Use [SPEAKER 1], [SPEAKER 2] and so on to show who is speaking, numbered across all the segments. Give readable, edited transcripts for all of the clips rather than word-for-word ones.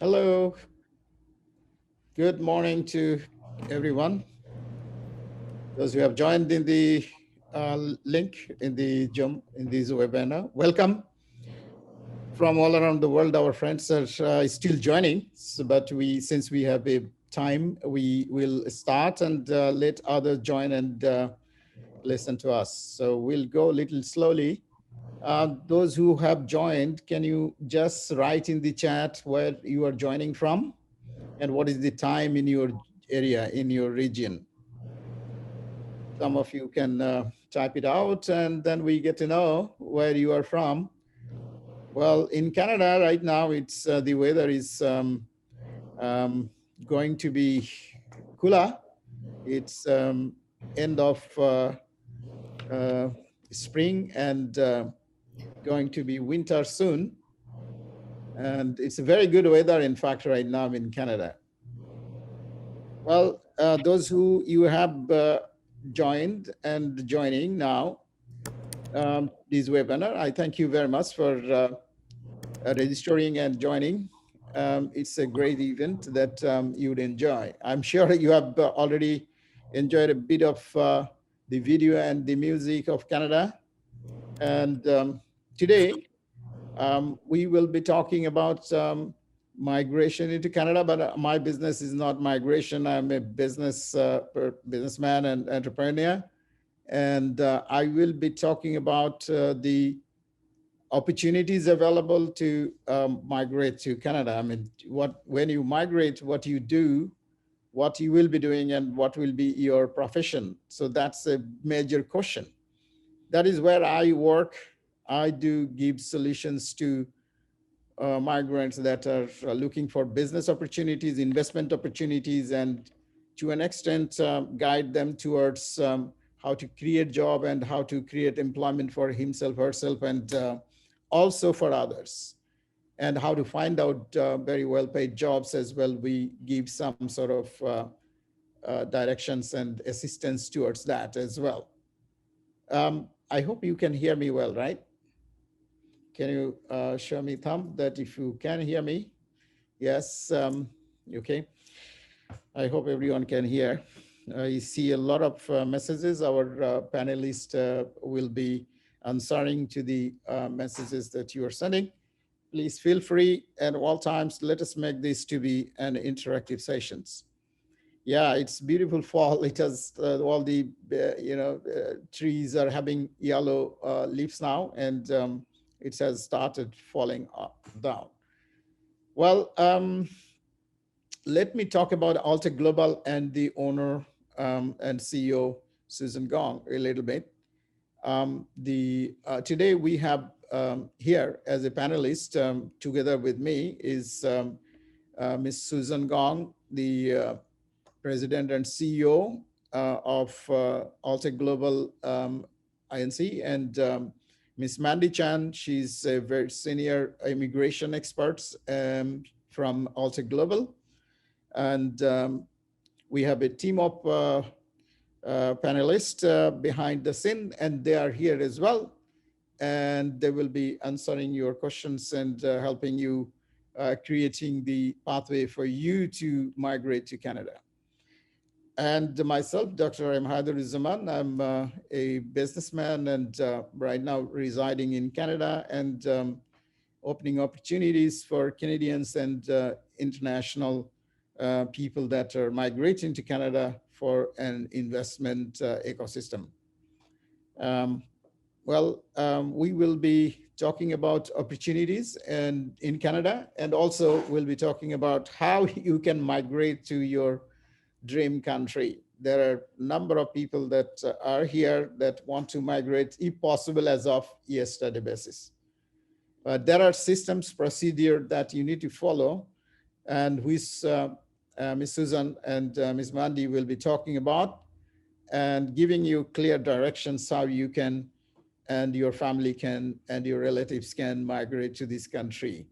[SPEAKER 1] Hello, good morning to everyone. Those who have joined in the link in the Zoom in this webinar, welcome from all around the world. Our friends are still joining, but since we have a time, we will start and let others join and listen to us. So we'll go a little slowly. Those who have joined, can you just write in the chat where you are joining from and what is the time in your area, in your region? Some of you can type it out and then we get to know where you are from. Well, in Canada right now, it's the weather is um, going to be cooler. It's end of uh, spring and going to be winter soon. And it's a very good weather, in fact, right now in Canada. Well, those who you have joined and joining now, this webinar, I thank you very much for registering and joining. It's a great event that you'd enjoy. I'm sure you have already enjoyed a bit of the video and the music of Canada. And today, we will be talking about migration into Canada, but my business is not migration. I'm a businessman and entrepreneur. And I will be talking about the opportunities available to migrate to Canada. I mean, when you migrate, what you do, what you will be doing, and what will be your profession. So that's a major question. That is where I work. I do give solutions to migrants that are looking for business opportunities, investment opportunities, and to an extent guide them towards how to create job and how to create employment for himself, herself, and also for others, and how to find out very well-paid jobs as well. We give some sort of directions and assistance towards that as well. I hope you can hear me well, right? Can you show me thumb that if you can hear me? Yes, okay. I hope everyone can hear. I see a lot of messages. Our panelists will be answering to the messages that you are sending. Please feel free at all times. Let us make this to be an interactive sessions. Yeah, it's beautiful fall. It has all the, trees are having yellow leaves now, and it has started falling down. Well, let me talk about Altec Global and the owner and CEO, Susan Gong, a little bit. Today we have here as a panelist together with me is Ms. Susan Gong, the President and CEO of Altec Global INC, and Ms. Mandy Chan. She's a very senior immigration expert from Altec Global. And we have a team of panelists behind the scene, and they are here as well. And they will be answering your questions and helping you creating the pathway for you to migrate to Canada. And myself, Dr. M. Haider-Zaman, I'm a businessman and right now residing in Canada and opening opportunities for Canadians and international people that are migrating to Canada for an investment ecosystem. We will be talking about opportunities and in Canada, and also we'll be talking about how you can migrate to your dream country. There are a number of people that are here that want to migrate, if possible, as of yesterday basis. But there are systems, procedure that you need to follow, and which Ms. Susan and Ms. Mandy will be talking about and giving you clear directions how you can and your family can and your relatives can migrate to this country.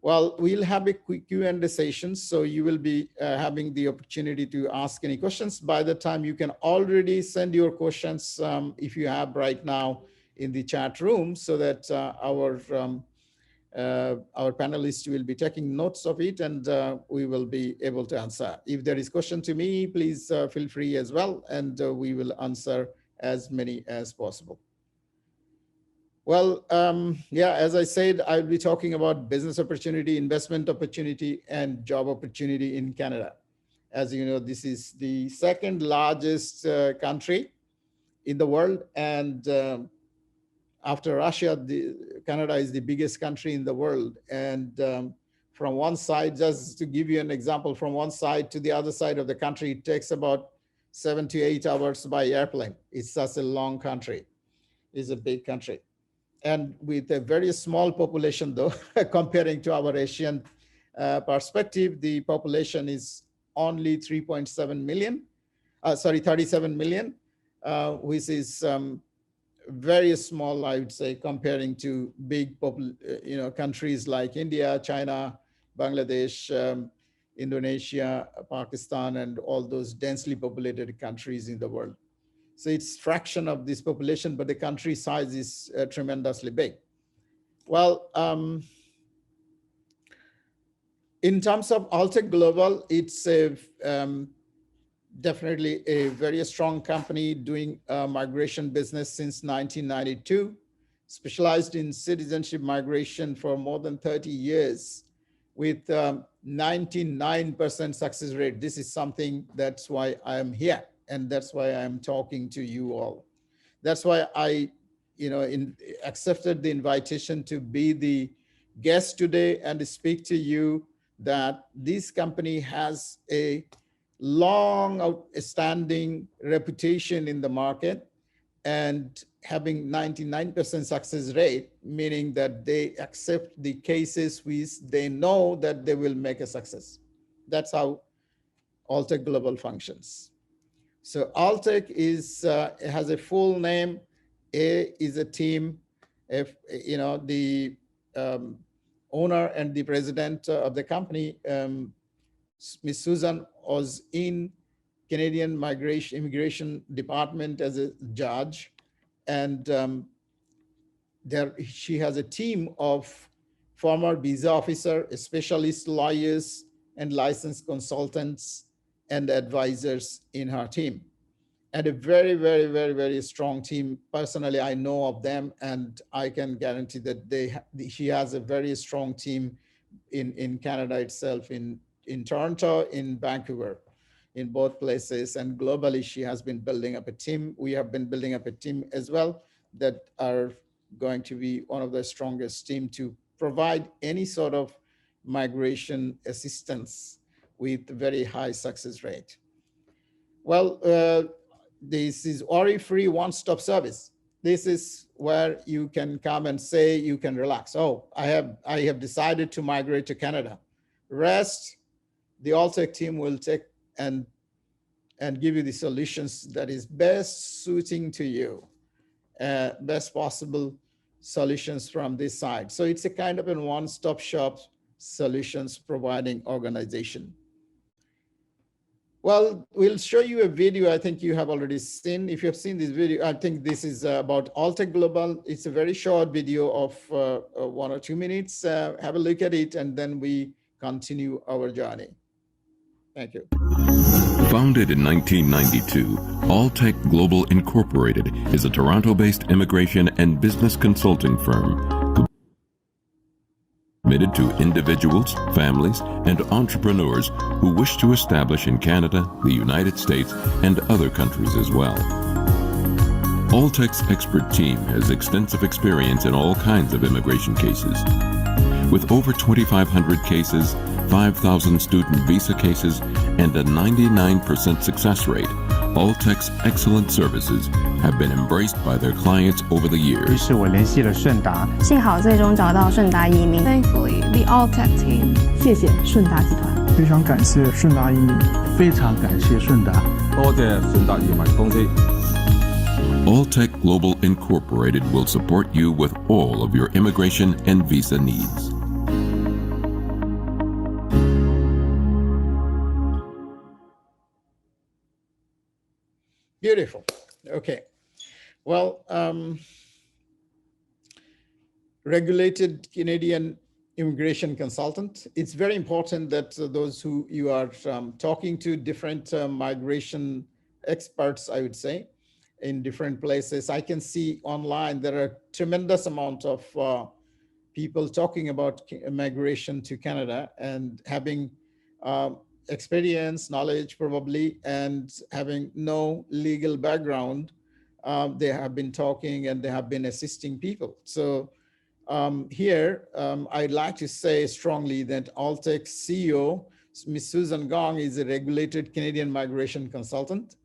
[SPEAKER 1] Well, we'll have a quick Q&A session, so you will be having the opportunity to ask any questions. By the time you can already send your questions if you have right now in the chat room, so that our Our panelists will be taking notes of it, and we will be able to answer. If there is question to me, please feel free as well, and we will answer as many as possible. Well, yeah, as I said, I'll be talking about business opportunity, investment opportunity, and job opportunity in Canada. As you know, this is the second largest country in the world, and after Russia, Canada is the biggest country in the world. And from one side, just to give you an example, from one side to the other side of the country, it takes about 7 to 8 hours by airplane. It's such a long country. It's a big country. And with a very small population, though, comparing to our Asian perspective, the population is only 3.7 million, 37 million, which is very small, I would say, comparing to big countries like India, China, Bangladesh, Indonesia, Pakistan, and all those densely populated countries in the world. So it's fraction of this population, but the country size is tremendously big. Well, in terms of Altec Global, it's definitely a very strong company doing migration business since 1992, specialized in citizenship migration for more than 30 years with 99% success rate. This is something that's why I'm here, and that's why I'm talking to you all. That's why I accepted the invitation to be the guest today and speak to you that this company has a long outstanding reputation in the market and having 99% success rate, meaning that they accept the cases which they know that they will make a success. That's how Altec Global functions. So Altec has a full name. A is a team. If the owner and the president of the company, Ms. Susan, was in Canadian Immigration Department as a judge, and she has a team of former visa officer, specialist lawyers, and licensed consultants and advisors in her team. And a very, very, very, very strong team. Personally, I know of them, and I can guarantee that she has a very strong team in Canada itself, in Toronto, in Vancouver, in both places, and globally, she has been building up a team. We have been building up a team as well that are going to be one of the strongest team to provide any sort of migration assistance with very high success rate. Well, this is worry-free one-stop service. This is where you can come and say you can relax. Oh, I have decided to migrate to Canada. Rest, the Altec team will take and give you the solutions that is best suiting to you, best possible solutions from this side. So it's a kind of a one-stop shop solutions providing organization. Well, we'll show you a video I think you have already seen. If you have seen this video, I think this is about Altec Global. It's a very short video of 1 or 2 minutes. Have a look at it, and then we continue our journey. Thank you.
[SPEAKER 2] Founded in 1992, Altec Global Incorporated is a Toronto-based immigration and business consulting firm committed to individuals, families, and entrepreneurs who wish to establish in Canada, the United States, and other countries as well. Altec's expert team has extensive experience in all kinds of immigration cases. With over 2,500 cases, 5,000 student visa cases, and a 99% success rate, Altec's excellent services have been embraced by their clients over the years.
[SPEAKER 3] 于是我联系了顺达，
[SPEAKER 4] 幸好最终找到顺达移民。Thankfully, the Altec team.
[SPEAKER 5] 谢谢顺达集团，
[SPEAKER 6] 非常感谢顺达移民，
[SPEAKER 7] 非常感谢顺达，多謝順達移民公司。
[SPEAKER 2] Altec Global Incorporated will support you with all of your immigration and visa needs.
[SPEAKER 1] Beautiful. Okay. Well, regulated Canadian immigration consultant. It's very important that those who you are talking to, different migration experts, I would say, in different places. I can see online there are tremendous amount of people talking about migration to Canada and having experience, knowledge probably, and having no legal background. They have been talking and they have been assisting people. So here, I'd like to say strongly that Altec CEO, Ms. Susan Gong, is a regulated Canadian migration consultant,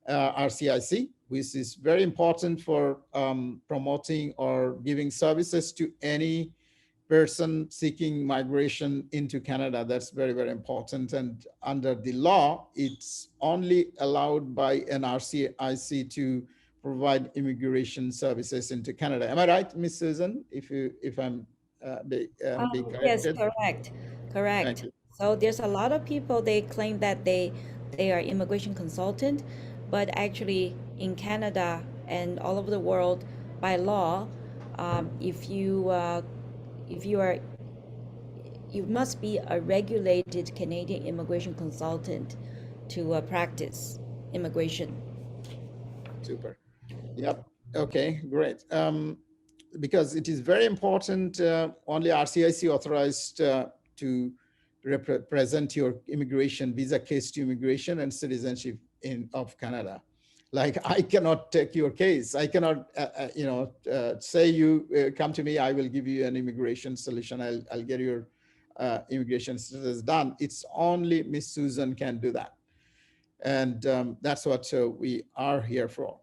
[SPEAKER 1] RCIC, which is very important for promoting or giving services to any person seeking migration into Canada. That's very, very important. And under the law, it's only allowed by an RCIC to provide immigration services into Canada. Am I right, Ms. Susan? If I'm being
[SPEAKER 3] Yes,
[SPEAKER 1] corrected?
[SPEAKER 3] correct,
[SPEAKER 1] Thank
[SPEAKER 3] correct.
[SPEAKER 1] you.
[SPEAKER 3] So there's a lot of people, they claim that they are immigration consultant, but actually in Canada and all over the world, by law, if you are you must be a regulated Canadian immigration consultant to practice immigration.
[SPEAKER 1] Super. Yep. Okay, great. Because it is very important, only RCIC authorized to represent your immigration visa case to immigration and citizenship of Canada. Like I cannot take your case. I cannot, say you come to me, I will give you an immigration solution. I'll get your immigration status done. It's only Miss Susan can do that. And that's what we are here for.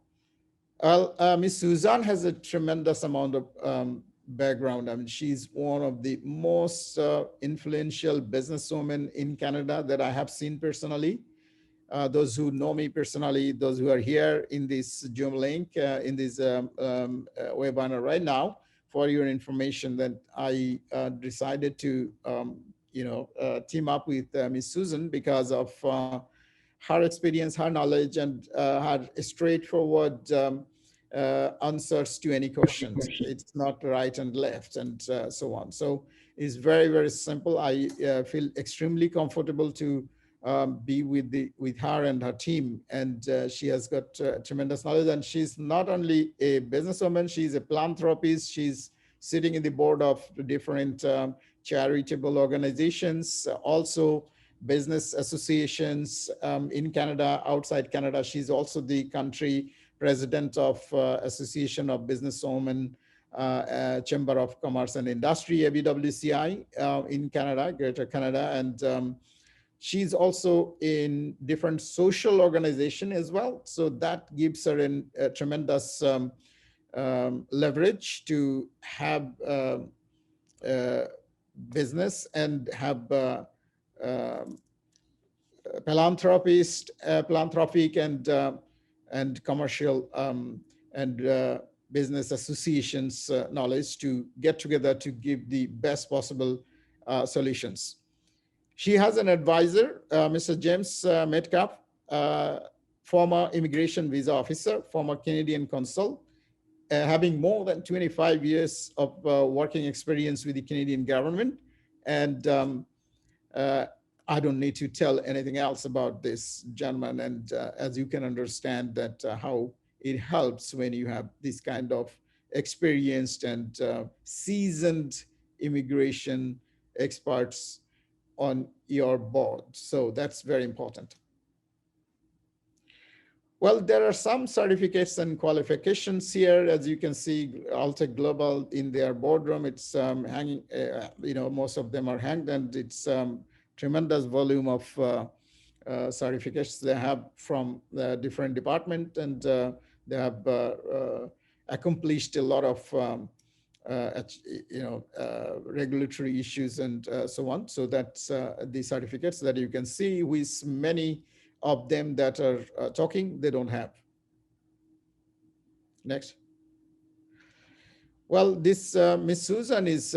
[SPEAKER 1] Well, Ms. Suzanne has a tremendous amount of background. I mean, she's one of the most influential businesswomen in Canada that I have seen personally. Those who know me personally, those who are here in this Zoom link, in this webinar right now, for your information, that I decided to, team up with Ms. Susan because of her experience, her knowledge, and her straightforward answers to any questions. It's not right and left and so on. So it's very, very simple. I feel extremely comfortable to be with her and her team. And she has got tremendous knowledge. And she's not only a businesswoman, she's a philanthropist. She's sitting in the board of different charitable organizations, also business associations in Canada, outside Canada. She's also the country president of Association of Businesswomen, Chamber of Commerce and Industry, ABWCI, in Canada, Greater Canada. And she's also in different social organization as well. So that gives her a tremendous leverage to have business and have philanthropic and commercial and business associations knowledge to get together to give the best possible solutions. She has an advisor, Mr. James Metcalf, former immigration visa officer, former Canadian consul, having more than 25 years of working experience with the Canadian government. And I don't need to tell anything else about this gentleman. And as you can understand that how it helps when you have this kind of experienced and seasoned immigration experts on your board. So that's very important. Well, there are some certificates and qualifications here. As you can see, Altec Global in their boardroom, it's hanging, most of them are hanged, and it's tremendous volume of certificates they have from the different departments, and they have accomplished a lot of regulatory issues and so on. So that's the certificates that you can see, with many of them that are talking, they don't have. Next. Well, this Ms. Susan is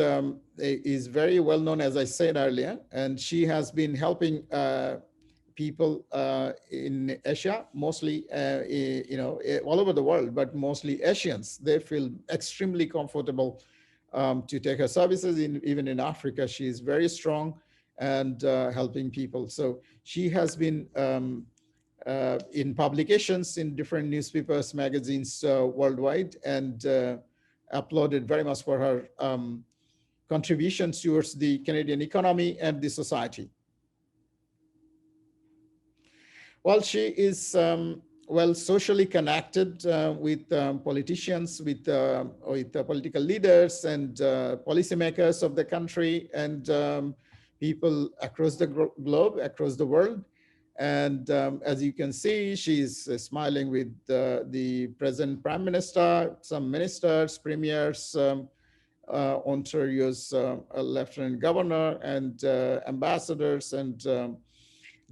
[SPEAKER 1] very well known, as I said earlier, and she has been helping people in Asia, mostly, all over the world, but mostly Asians. They feel extremely comfortable to take her services. Even in Africa, she is very strong and helping people. So she has been in publications in different newspapers, magazines worldwide, and applauded very much for her contributions towards the Canadian economy and the society. Well, she is well socially connected with politicians, with political leaders and policymakers of the country, and people across the globe, across the world. And as you can see, she's smiling with the present Prime Minister, some ministers, premiers, Ontario's Lieutenant Governor, and ambassadors, and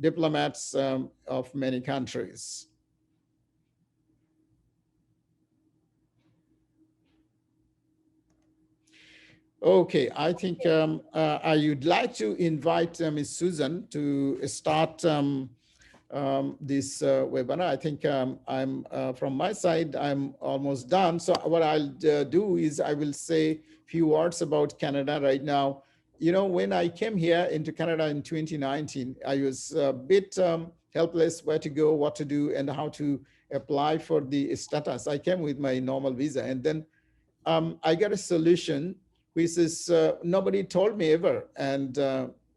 [SPEAKER 1] diplomats of many countries. Okay, I think I would like to invite Ms. Susan to start this webinar. I think I'm from my side, I'm almost done. So what I'll do is I will say a few words about Canada right now. You know, when I came here into Canada in 2019, I was a bit helpless where to go, what to do, and how to apply for the status. I came with my normal visa, and then I got a solution, which is nobody told me ever. And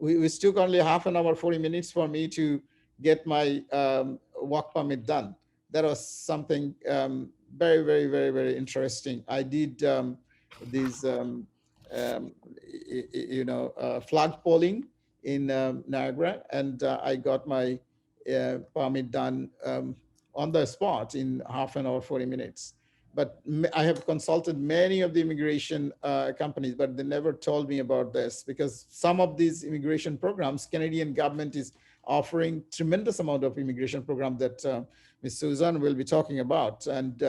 [SPEAKER 1] it took only half an hour, 40 minutes for me to get my work permit done. That was something very, very, very, very interesting. I did these, flag polling in Niagara, and I got my permit done on the spot in half an hour, 40 minutes. But I have consulted many of the immigration companies, but they never told me about this, because some of these immigration programs, Canadian government is offering tremendous amount of immigration program that Ms. Susan will be talking about. And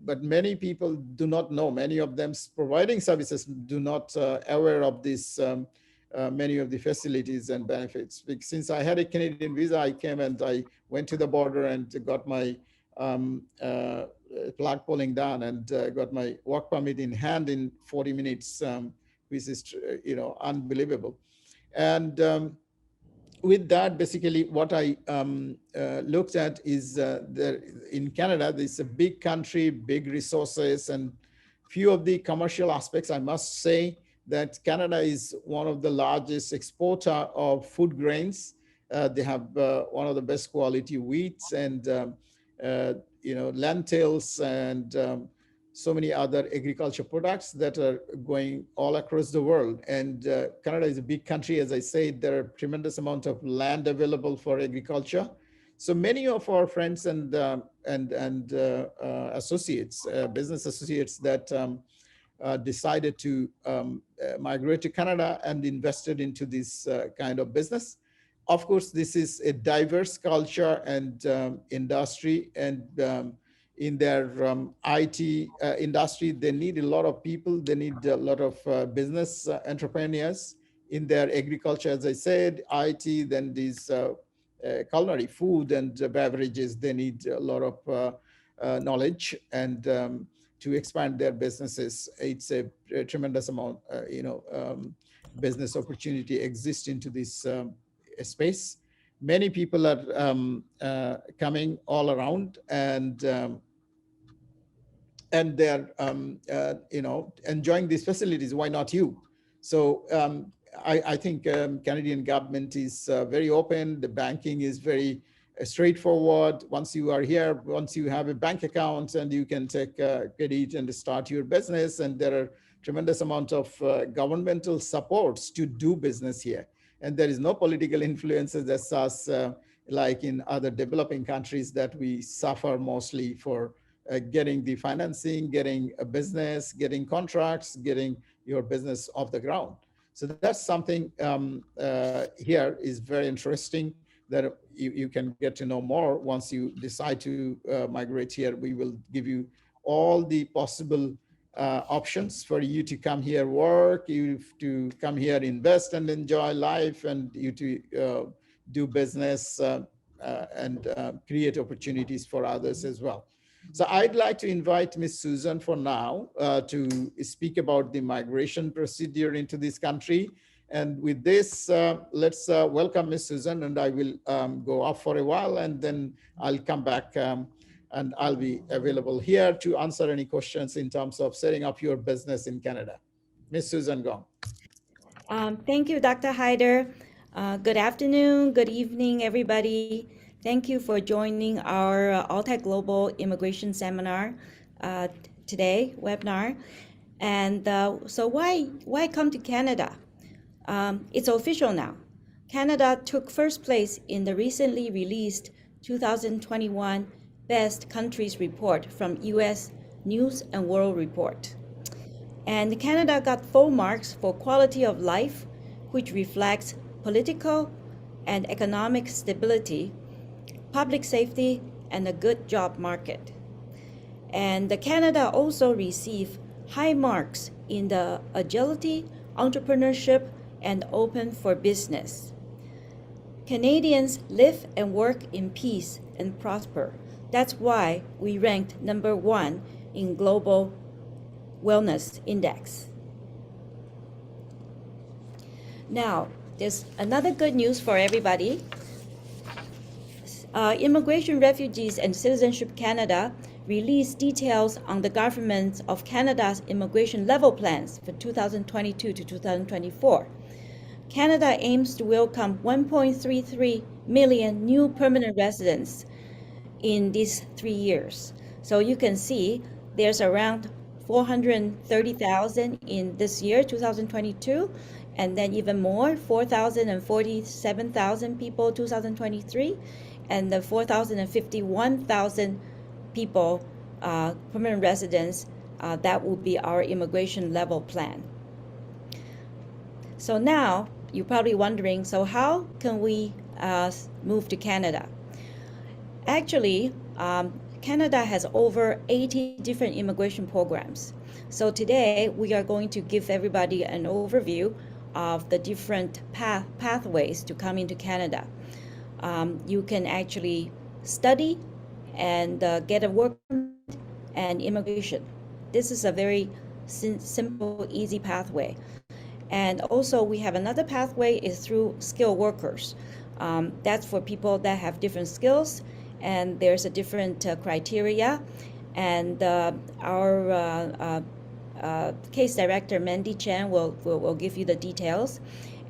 [SPEAKER 1] but many people do not know, many of them providing services do not aware of this, many of the facilities and benefits. Since I had a Canadian visa, I came and I went to the border and got my flag polling done, and got my work permit in hand in 40 minutes, which is unbelievable. And with that, basically what I looked at is in Canada, there's a big country, big resources, and few of the commercial aspects. I must say that Canada is one of the largest exporter of food grains. They have one of the best quality wheats, and lentils, and so many other agriculture products that are going all across the world. And Canada is a big country. As I said, there are tremendous amount of land available for agriculture. So many of our friends and associates, business associates that decided to migrate to Canada and invested into this kind of business. Of course, this is a diverse culture and industry, and in their IT industry, they need a lot of people. They need a lot of business entrepreneurs. In their agriculture, as I said, IT, then these culinary food and beverages, they need a lot of knowledge, and to expand their businesses. It's a tremendous amount, business opportunity exists into this space. Many people are coming all around, and they're enjoying these facilities. Why not you? So I think Canadian government is very open. The banking is very straightforward. Once you are here, once you have a bank account, and you can take credit and start your business, and there are tremendous amount of governmental supports to do business here. And there is no political influences as such, like in other developing countries that we suffer mostly for getting the financing, getting a business, getting contracts, getting your business off the ground. So that's something here is very interesting, that you can get to know more once you decide to migrate here. We will give you all the possible options for you to come here work, you to come here invest and enjoy life, and you to do business and create opportunities for others as well. So I'd like to invite Ms. Susan for now to speak about the migration procedure into this country. And with this, let's welcome Ms. Susan, and I will go off for a while, and then I'll come back and I'll be available here to answer any questions in terms of setting up your business in Canada. Ms. Susan Gong.
[SPEAKER 3] Thank you, Dr. Hyder. Good afternoon, good evening, everybody. Thank you for joining our Altec Global Immigration Seminar today, webinar. And so why come to Canada? It's official now. Canada took first place in the recently released 2021 Best Countries Report from US News and World Report. And Canada got full marks for quality of life, which reflects political and economic stability, public safety, and a good job market. And Canada also received high marks in the agility, entrepreneurship, and open for business. Canadians live and work in peace and prosper. That's why we ranked #1 in Global Wellness Index. Now, there's another good news for everybody. Immigration, Refugees, and Citizenship Canada released details on the government of Canada's immigration level plans for 2022 to 2024. Canada aims to welcome 1.33 million new permanent residents in these 3 years. So you can see there's around 430,000 in this year, 2022, and then even more, 4,047,000 people, 2023, and the 4,051,000 people, permanent residents, that will be our immigration level plan. So now, you're probably wondering, so how can we move to Canada? Actually, Canada has over 80 different immigration programs. So today, we are going to give everybody an overview of the different pathways to come into Canada. You can actually study and get a work permit and immigration. This is a very simple, easy pathway. And also we have another pathway is through skilled workers. That's for people that have different skills, and there's a different criteria. And our case director, Mandy Chan, will give you the details.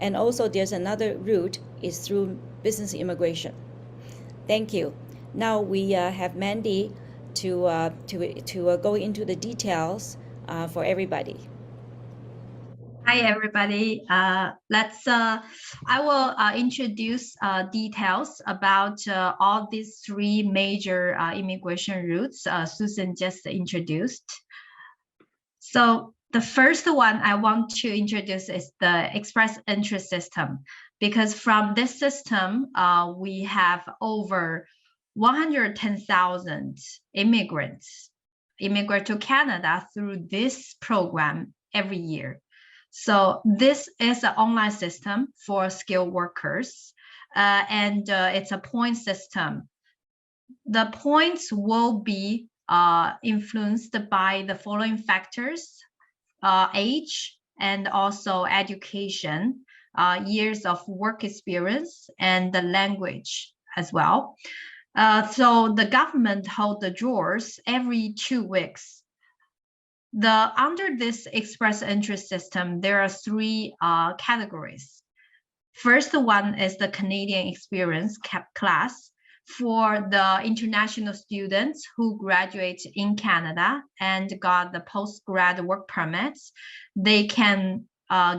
[SPEAKER 3] And also there's another route is through business immigration. Thank you. Now we have Mandy to go into the details for everybody.
[SPEAKER 8] Hi, everybody. I will introduce details about all these 3 major immigration routes Susan just introduced. So the first one I want to introduce is the express entry system, because from this system, we have over 110,000 immigrants immigrate to Canada through this program every year. So this is an online system for skilled workers, and it's a point system. The points will be influenced by the following factors: age and also education, years of work experience, and the language as well. So the government holds the draws every 2 weeks. Under this express entry system, there are 3 categories. First one is the Canadian experience class for the international students who graduate in Canada and got the postgrad work permits. They can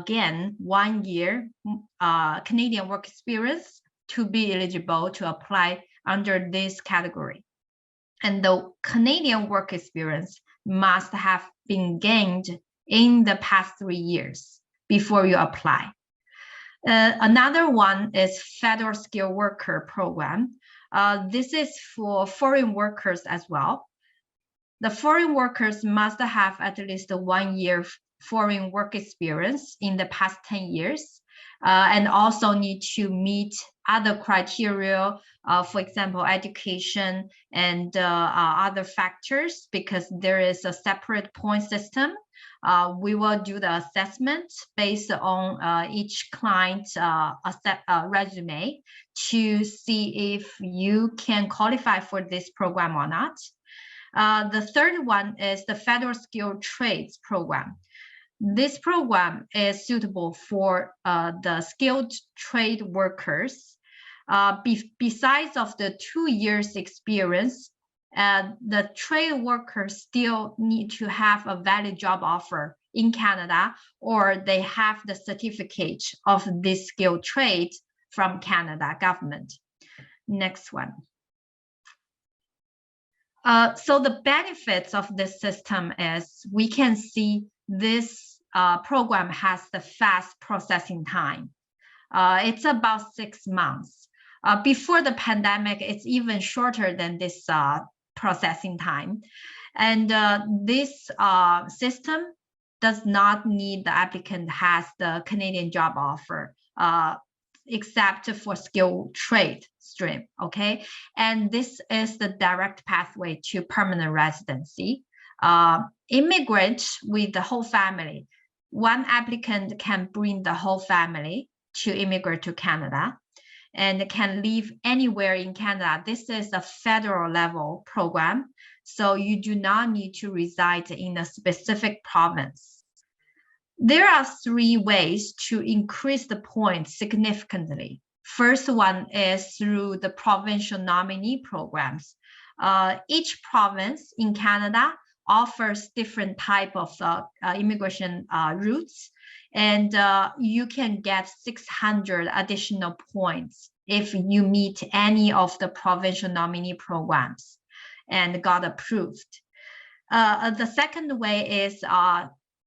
[SPEAKER 8] gain 1 year Canadian work experience to be eligible to apply under this category. And the Canadian work experience must have been gained in the past 3 years before you apply. Another one is Federal Skilled Worker Program. This is for foreign workers as well. The foreign workers must have at least 1 year foreign work experience in the past 10 years, and also need to meet other criteria, for example, education and other factors, because there is a separate point system. We will do the assessment based on each client's resume to see if you can qualify for this program or not. The third one is the Federal Skilled Trades Program. This program is suitable for the skilled trade workers. Besides of the 2 years experience, the trade workers still need to have a valid job offer in Canada, or they have the certificate of this skilled trade from Canada government. Next one. So the benefits of this system is we can see this program has the fast processing time. It's about 6 months. Before the pandemic, it's even shorter than this processing time. And this system does not need the applicant has the Canadian job offer, except for skilled trade stream, okay? And this is the direct pathway to permanent residency. Immigrant with the whole family. One applicant can bring the whole family to immigrate to Canada and can live anywhere in Canada. This is a federal level program, so you do not need to reside in a specific province. There are 3 ways to increase the points significantly. First one is through the provincial nominee programs. Each province in Canada offers different type of immigration routes, and you can get 600 additional points if you meet any of the provincial nominee programs and got approved. The second way is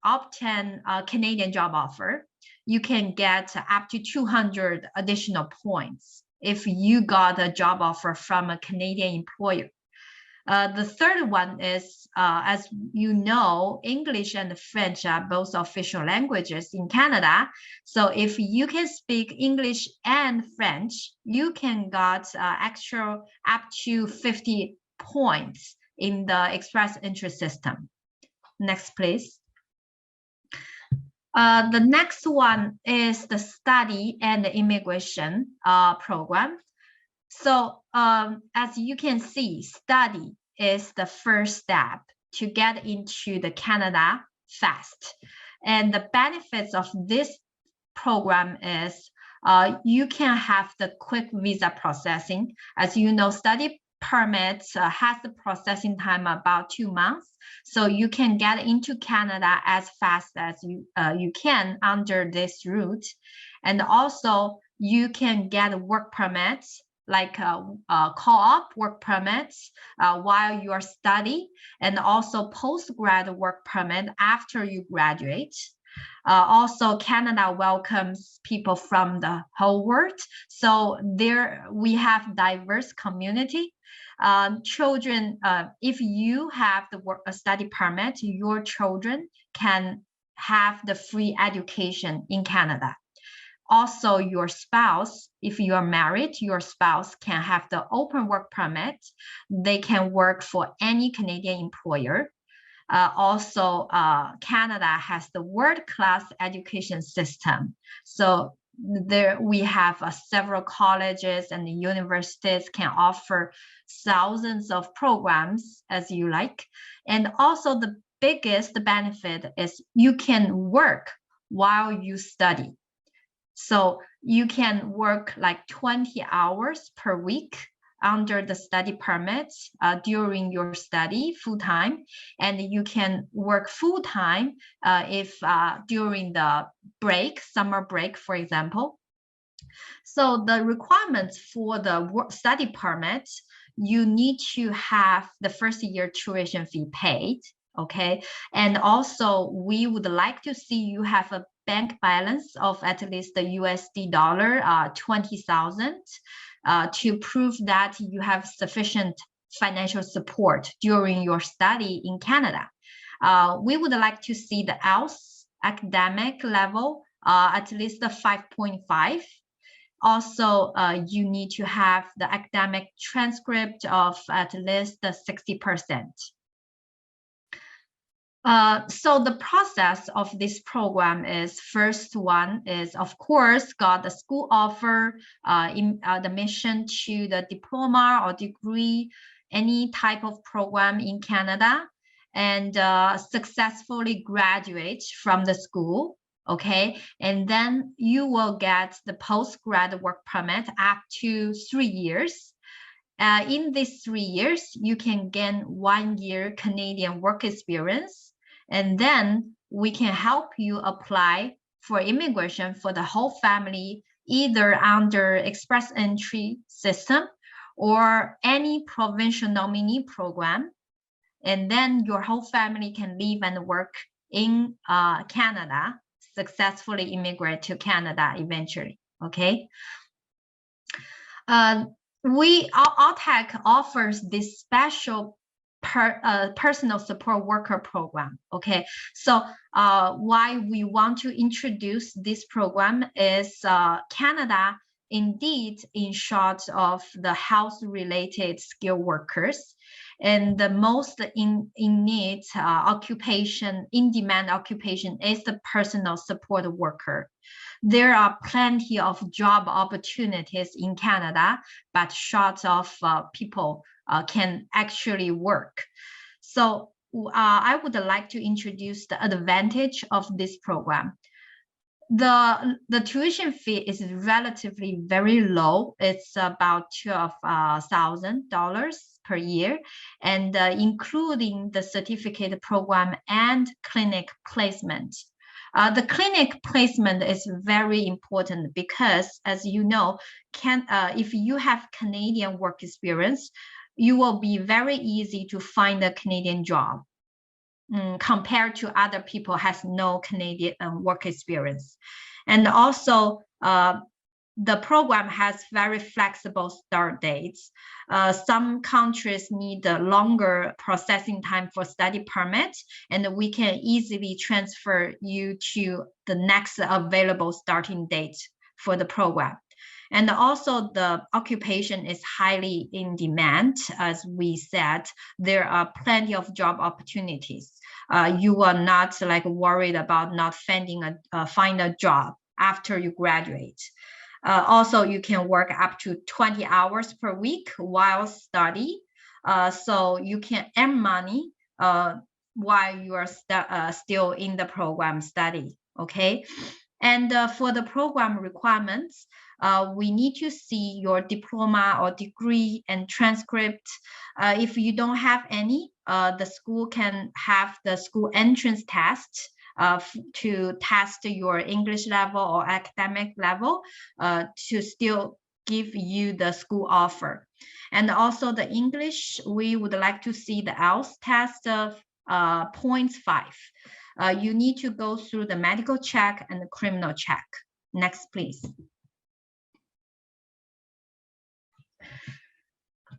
[SPEAKER 8] obtain a Canadian job offer. You can get up to 200 additional points if you got a job offer from a Canadian employer. The third one is, as you know, English and French are both official languages in Canada. So if you can speak English and French, you can get extra up to 50 points in the express entry system. Next, please. The next one is the study and the immigration program. So as you can see, study is the first step to get into the Canada fast. And the benefits of this program is you can have the quick visa processing. As you know, study permits has the processing time about 2 months. So you can get into Canada as fast as you can under this route. And also you can get work permits like co-op work permits while you are studying, and also post-grad work permit after you graduate. Also, Canada welcomes people from the whole world. So there we have diverse community. Children, if you have the study permit, your children can have the free education in Canada. Also, your spouse, if you are married, your spouse can have the open work permit. They can work for any Canadian employer. Also, Canada has the world-class education system. So there we have several colleges and universities can offer thousands of programs as you like. And also the biggest benefit is you can work while you study. So you can work like 20 hours per week under the study permits during your study full-time, and you can work full-time if during the break, summer break, for example. So the requirements for the study permit, you need to have the first year tuition fee paid, okay? And also we would like to see you have a bank balance of at least the USD dollar 20,000 to prove that you have sufficient financial support during your study in Canada. We would like to see the IELTS academic level at least the 5.5. Also, you need to have the academic transcript of at least 60%. So the process of this program is, first one is, of course, got the school offer, the admission to the diploma or degree, any type of program in Canada, and successfully graduate from the school. Okay, and then you will get the postgrad work permit up to 3 years. In these 3 years, you can gain 1 year Canadian work experience, and then we can help you apply for immigration for the whole family, either under express entry system or any provincial nominee program. And then your whole family can live and work in Canada, successfully immigrate to Canada eventually. Okay. Altec offers this special personal support worker program. Okay, so why we want to introduce this program is Canada indeed in short of the health-related skilled workers, and the most in need occupation, in demand occupation is the personal support worker. There are plenty of job opportunities in Canada, but short of people can actually work. So I would like to introduce the advantage of this program. The tuition fee is relatively very low. It's about $12,000 per year, and including the certificate program and clinic placement. The clinic placement is very important because, as you know, if you have Canadian work experience, you will be very easy to find a Canadian job compared to other people has no Canadian work experience. And also, the program has very flexible start dates. Some countries need a longer processing time for study permit, and we can easily transfer you to the next available starting date for the program. And also the occupation is highly in demand. As we said, there are plenty of job opportunities. You are not like worried about not find a job after you graduate. Also, you can work up to 20 hours per week while study. So you can earn money while you are still in the program study, okay? And for the program requirements, we need to see your diploma or degree and transcript. If you don't have any, the school can have the school entrance test to test your English level or academic level to still give you the school offer. And also the English, we would like to see the IELTS test of 0.5. You need to go through the medical check and the criminal check. Next, please.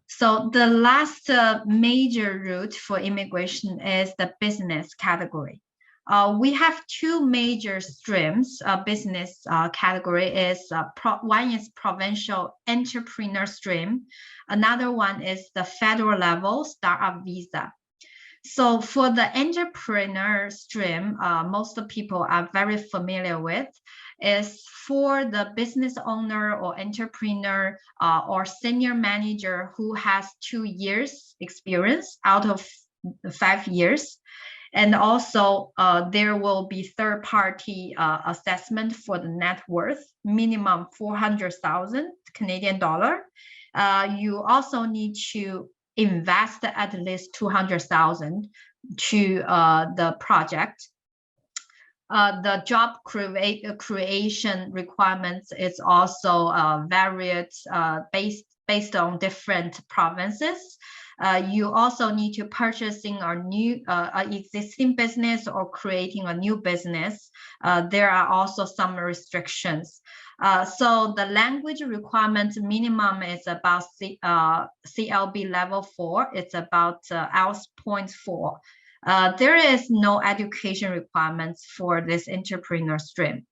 [SPEAKER 8] So the last major route for immigration is the business category. We have two major streams. Business category is one is provincial entrepreneur stream. Another one is the federal level startup visa. So for the entrepreneur stream, most people are very familiar with, is for the business owner or entrepreneur or senior manager who has 2 years experience out of 5 years. And also there will be third-party assessment for the net worth, minimum 400,000 Canadian dollar. You also need to invest at least 200,000 to the project. The job creation requirements is also varied based on different provinces. You also need to purchasing a new existing business or creating a new business. There are also some restrictions. So the language requirement minimum is about CLB level 4. It's about IELTS 0.4. There is no education requirements for this entrepreneur stream.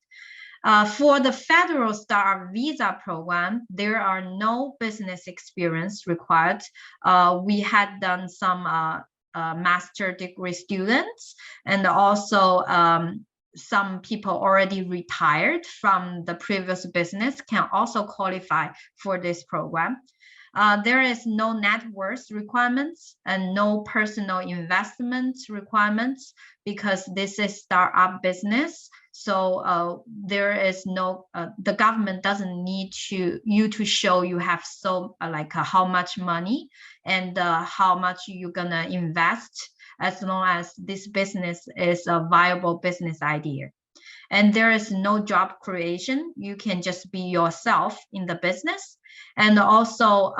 [SPEAKER 8] For the federal startup visa program, there are no business experience required. We had done some master degree students, and also some people already retired from the previous business can also qualify for this program. There is no net worth requirements and no personal investment requirements because this is startup business. So there is no, the government doesn't need you to show you have how much money and how much you're gonna invest, as long as this business is a viable business idea. And there is no job creation. You can just be yourself in the business. And also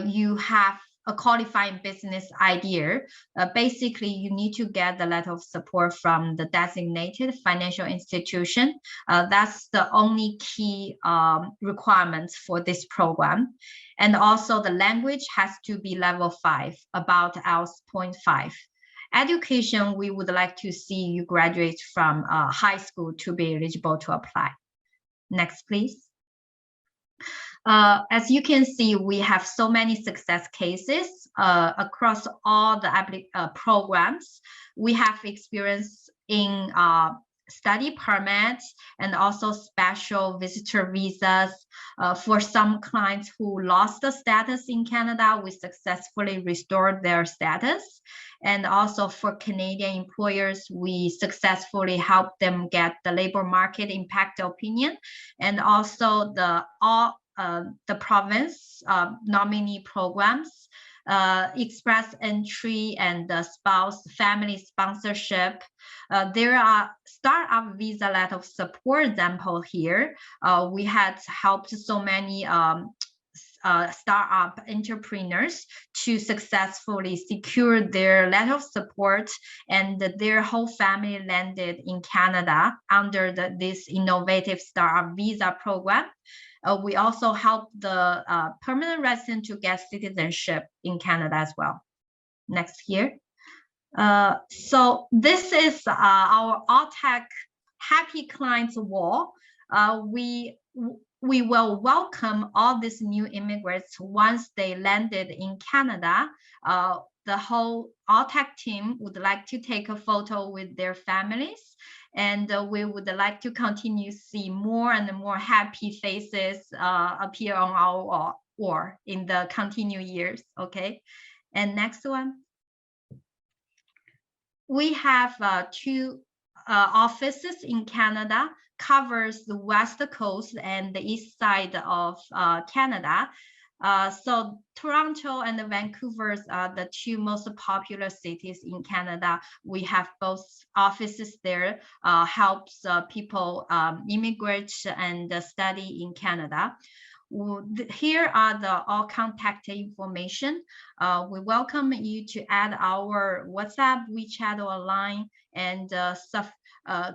[SPEAKER 8] you have a qualifying business idea. Basically, you need to get the letter of support from the designated financial institution. That's the only key requirements for this program. And also the language has to be level 5, about IELTS 0.5. Education, we would like to see you graduate from high school to be eligible to apply. Next, please. As you can see, we have so many success cases across all the programs. We have experience in study permits and also special visitor visas. For some clients who lost the status in Canada, we successfully restored their status. And also for Canadian employers, we successfully helped them get the labor market impact opinion, and also the province nominee programs, express entry and the spouse family sponsorship. There are startup visa letter of support example here. We had helped so many startup entrepreneurs to successfully secure their letter of support, and their whole family landed in Canada under this innovative startup visa program. We also help the permanent resident to get citizenship in Canada as well. Next here. So this is our Altec Happy Clients Wall. We will welcome all these new immigrants once they landed in Canada. The whole Altec team would like to take a photo with their families, and we would like to continue to see more and more happy faces appear on our wall in the continued years. Okay, and next one. We have 2 offices in Canada, covers the west coast and the east side of Canada. So Toronto and Vancouver are the 2 most popular cities in Canada. We have both offices there, helps people immigrate and study in Canada. Here are the all contact information. We welcome you to add our WhatsApp, WeChat, or Line, and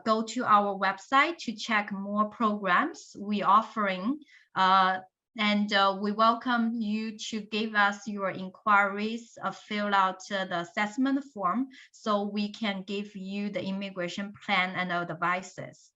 [SPEAKER 8] go to our website to check more programs we offering. And we welcome you to give us your inquiries, fill out the assessment form so we can give you the immigration plan and advices.